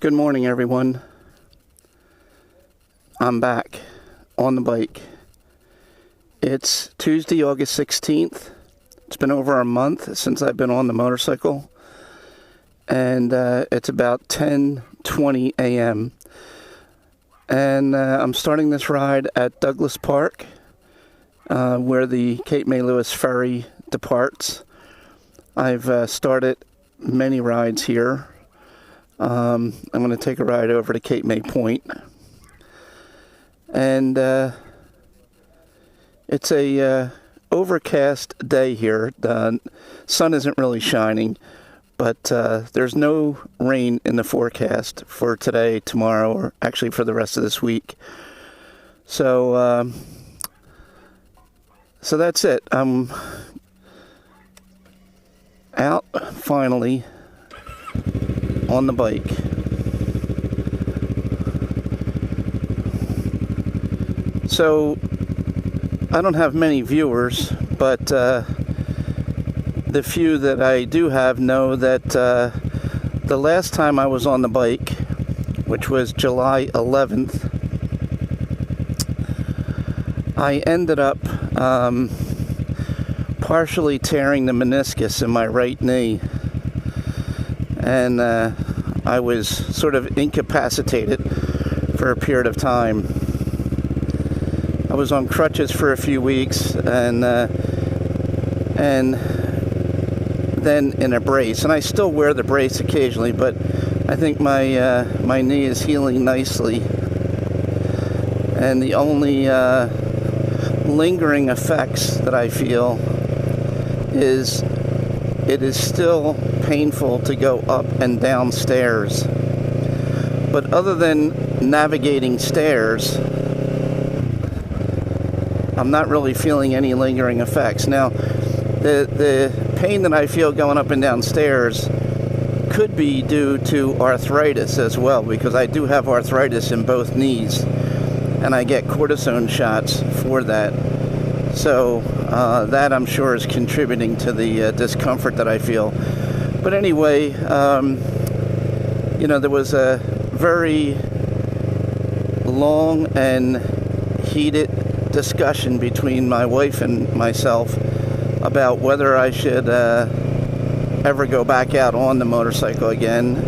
Good morning, everyone. I'm back on the bike. It's Tuesday, August 16th. It's been over a month since I've been on the motorcycle, and it's about 10:20 a.m. And I'm starting this ride at Douglas Park, where the Cape May Lewis ferry departs. I've started many rides here. I'm going to take a ride over to Cape May Point, and it's a overcast day here. The sun isn't really shining, but there's no rain in the forecast for today, tomorrow, or actually for the rest of this week. So that's it. I'm out finally on the bike. So I don't have many viewers, but the few that I do have know that the last time I was on the bike, which was July 11th, I ended up partially tearing the meniscus in my right knee, and I was sort of incapacitated for a period of time. I was on crutches for a few weeks, and then in a brace, and I still wear the brace occasionally, but I think my knee is healing nicely, and the only lingering effects that I feel is it is still painful to go up and down stairs. But other than navigating stairs, I'm not really feeling any lingering effects. Now, the pain that I feel going up and down stairs could be due to arthritis as well, because I do have arthritis in both knees, and I get cortisone shots for that. So that, I'm sure, is contributing to the discomfort that I feel. But anyway, there was a very long and heated discussion between my wife and myself about whether I should ever go back out on the motorcycle again.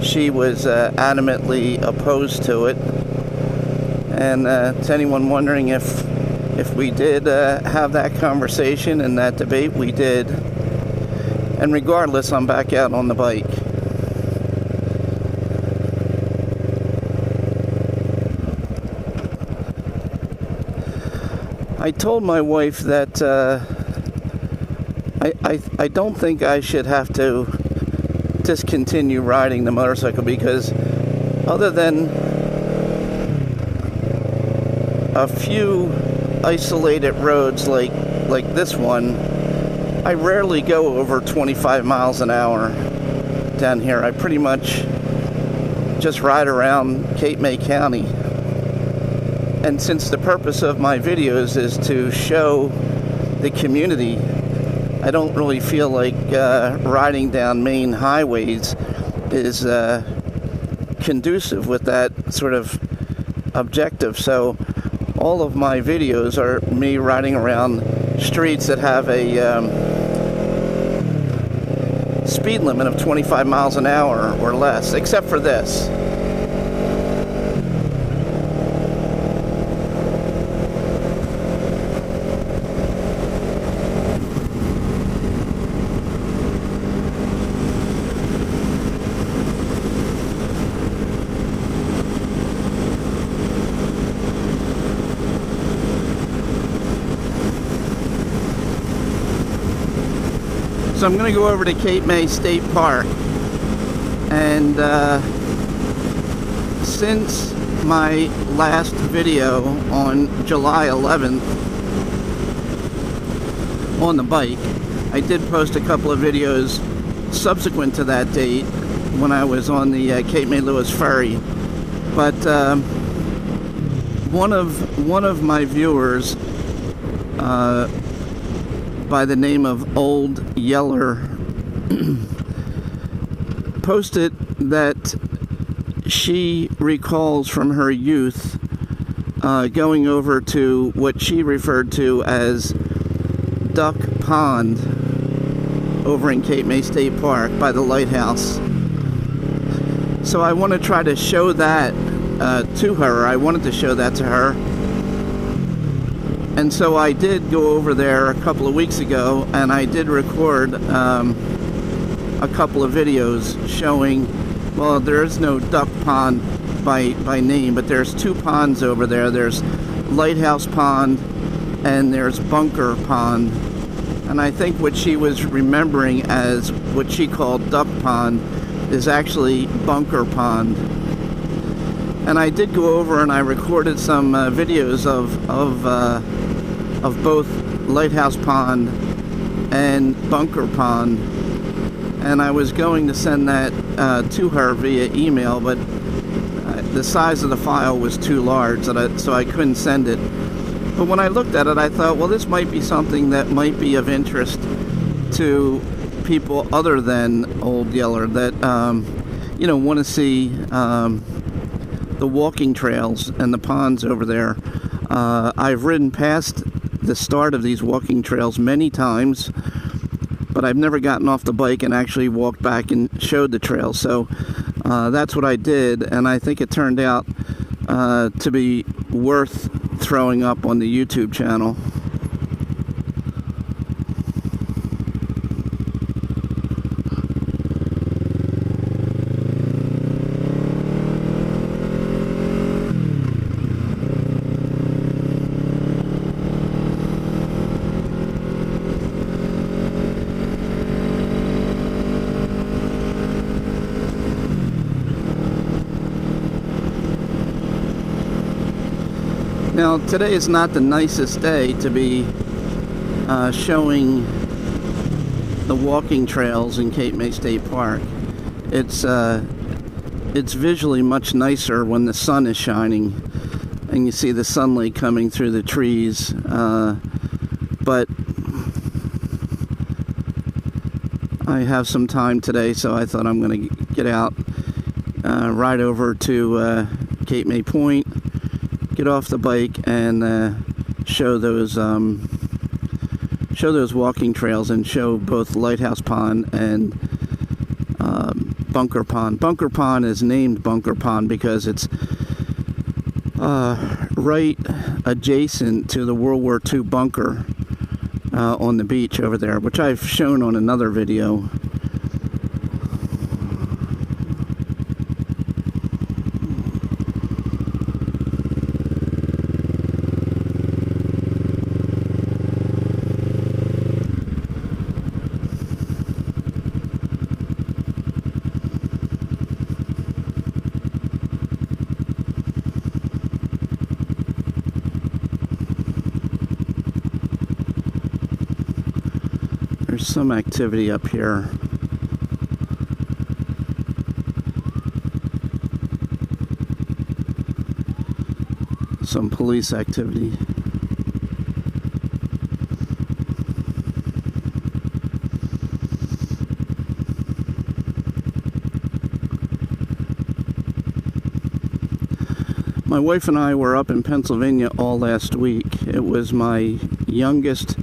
She was adamantly opposed to it. And to anyone wondering if we did have that conversation and that debate, we did. And regardless, I'm back out on the bike. I told my wife that I don't think I should have to discontinue riding the motorcycle, because other than a few isolated roads like this one, I rarely go over 25 miles an hour down here. I pretty much just ride around Cape May County. And since the purpose of my videos is to show the community, I don't really feel like riding down main highways is conducive with that sort of objective. So all of my videos are me riding around streets that have a speed limit of 25 miles an hour or less, except for this. So I'm going to go over to Cape May State Park, and since my last video on July 11th on the bike, I did post a couple of videos subsequent to that date when I was on the Cape May Lewis ferry. But one of my viewers by the name of Old Yeller posted that she recalls from her youth going over to what she referred to as Duck Pond over in Cape May State Park by the Lighthouse. So I want to try to show that to her. I wanted to show that to her. And so I did go over there a couple of weeks ago, and I did record a couple of videos showing, well, there is no Duck Pond by name, but there's two ponds over there. There's Lighthouse Pond and there's Bunker Pond. And I think what she was remembering as what she called Duck Pond is actually Bunker Pond. And I did go over and I recorded some videos of both Lighthouse Pond and Bunker Pond, and I was going to send that to her via email, but the size of the file was too large, so I couldn't send it. But when I looked at it, I thought, well, this might be something that might be of interest to people other than Old Yeller that want to see the walking trails and the ponds over there. I've ridden past the start of these walking trails many times, but I've never gotten off the bike and actually walked back and showed the trail. So that's what I did, and I think it turned out to be worth throwing up on the YouTube channel. Now, today is not the nicest day to be showing the walking trails in Cape May State Park. It's visually much nicer when the sun is shining and you see the sunlight coming through the trees. But I have some time today, so I thought I'm going to get out, ride over to Cape May Point, get off the bike, and show those walking trails, and show both Lighthouse Pond and Bunker Pond. Bunker Pond is named Bunker Pond because it's right adjacent to the World War II bunker on the beach over there, which I've shown on another video. There's some activity up here. Some police activity. My wife and I were up in Pennsylvania all last week. It was my youngest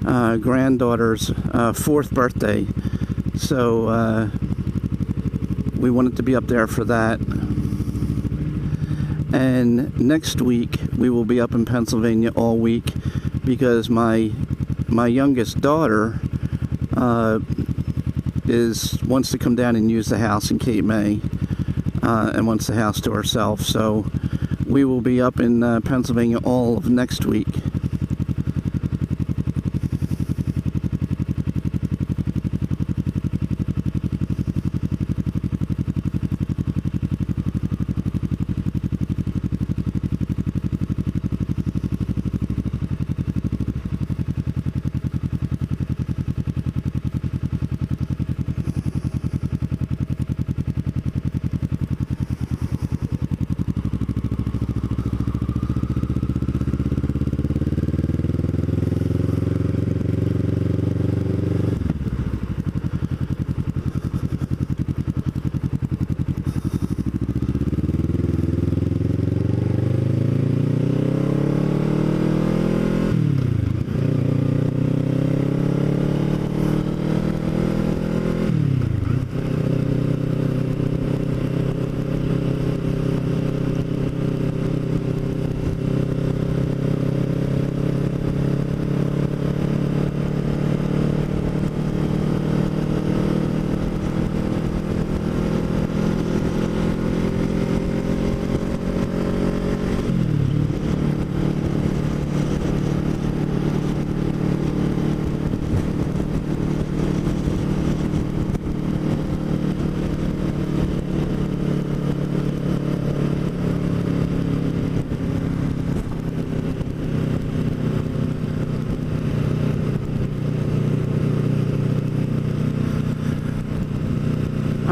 granddaughter's 4th birthday, so we wanted to be up there for that. And next week we will be up in Pennsylvania all week because my youngest daughter wants to come down and use the house in Cape May, and wants the house to herself. So we will be up in Pennsylvania all of next week.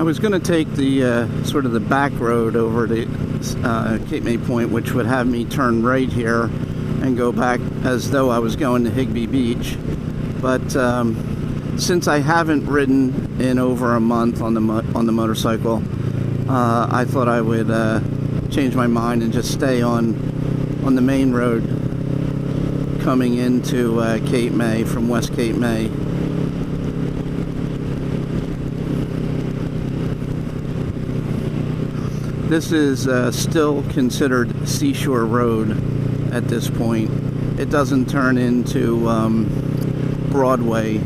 I was going to take the sort of the back road over to Cape May Point, which would have me turn right here and go back as though I was going to Higbee Beach. But since I haven't ridden in over a month on the motorcycle, I thought I would change my mind and just stay on the main road coming into Cape May from West Cape May. This is still considered Seashore Road at this point. It doesn't turn into Broadway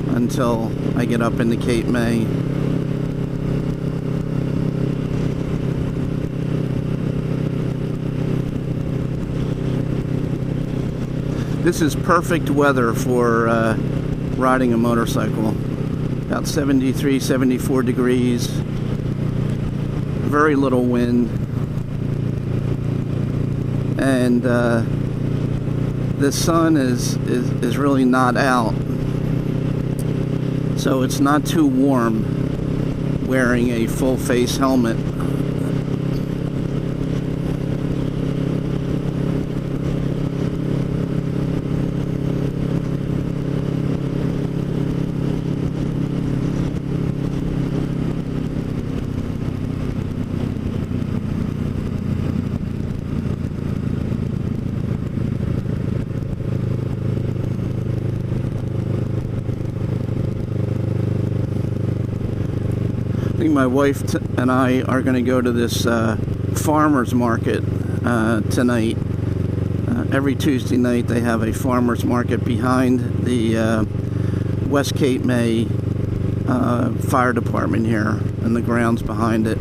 until I get up into Cape May. This is perfect weather for riding a motorcycle. About 73, 74 degrees. Very little wind. And the sun is really not out. So it's not too warm wearing a full face helmet. My wife and I are going to go to this farmer's market tonight. Every Tuesday night they have a farmer's market behind the West Cape May Fire Department here, and the grounds behind it.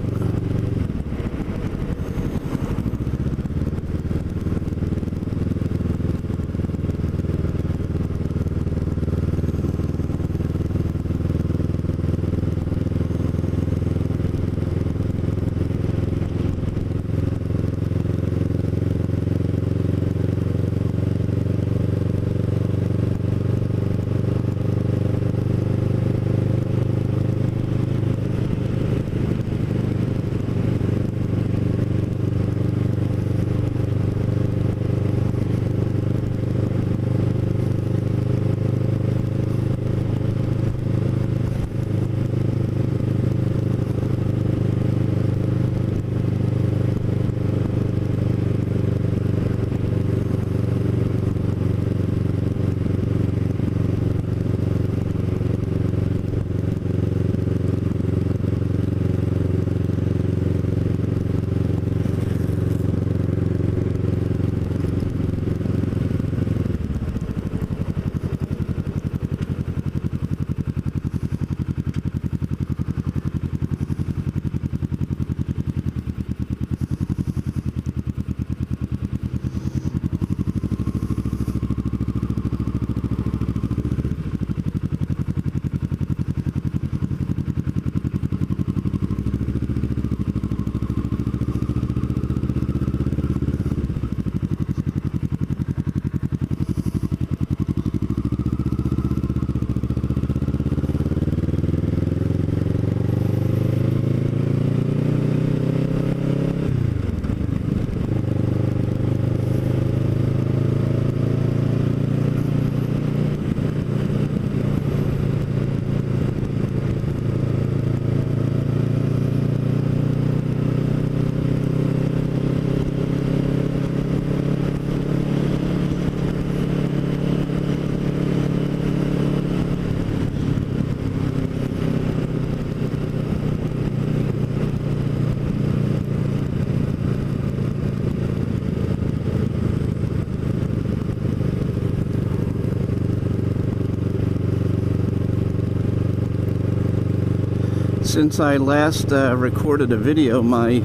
Since I last recorded a video, my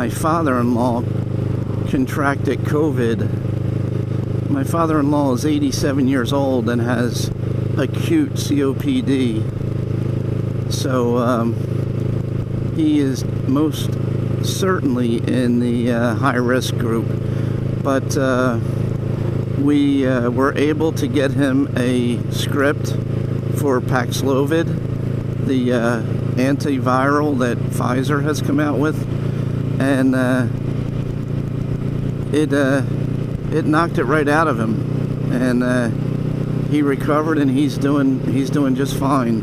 father-in-law contracted COVID. My father-in-law is 87 years old and has acute COPD. So he is most certainly in the high-risk group. But we were able to get him a script for Paxlovid, the antiviral that Pfizer has come out with, and it knocked it right out of him, and he recovered, and he's doing just fine.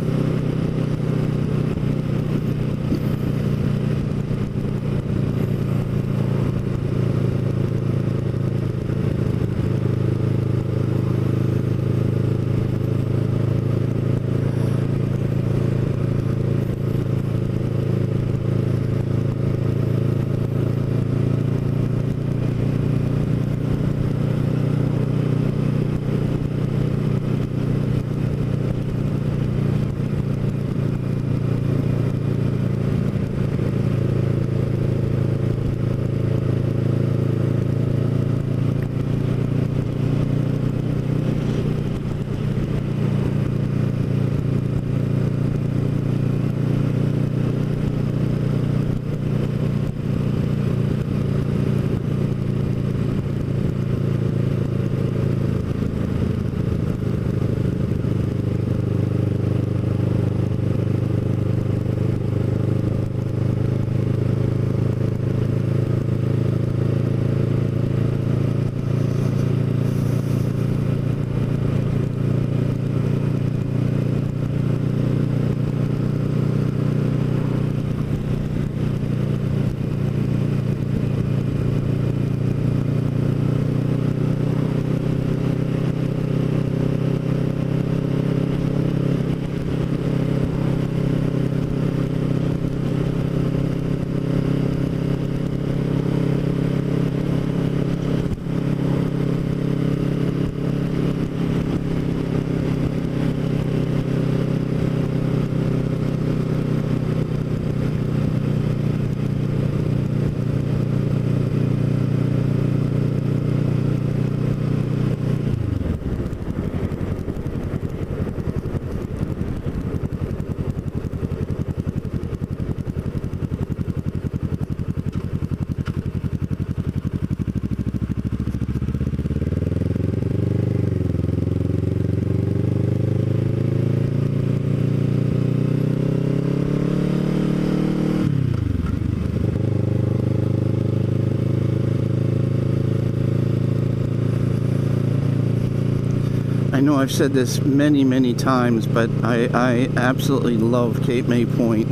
I know I've said this many times, but I absolutely love Cape May Point.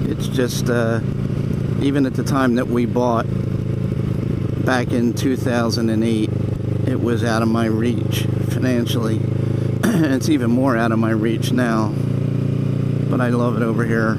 It's just, even at the time that we bought back in 2008, it was out of my reach financially. It's even more out of my reach now, but I love it over here.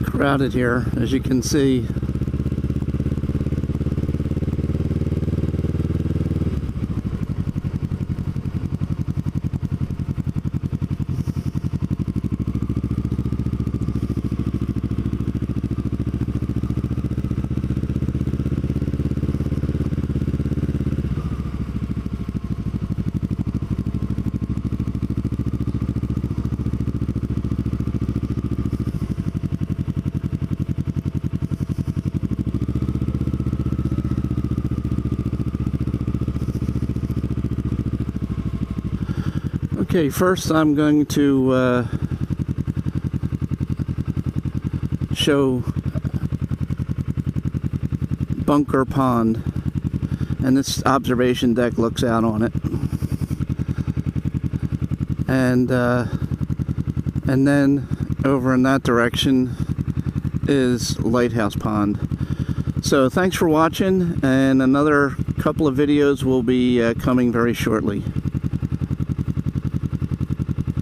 Crowded here, as you can see. Okay, first I'm going to show Bunker Pond, and this observation deck looks out on it, and then over in that direction is Lighthouse Pond. So thanks for watching, and another couple of videos will be coming very shortly.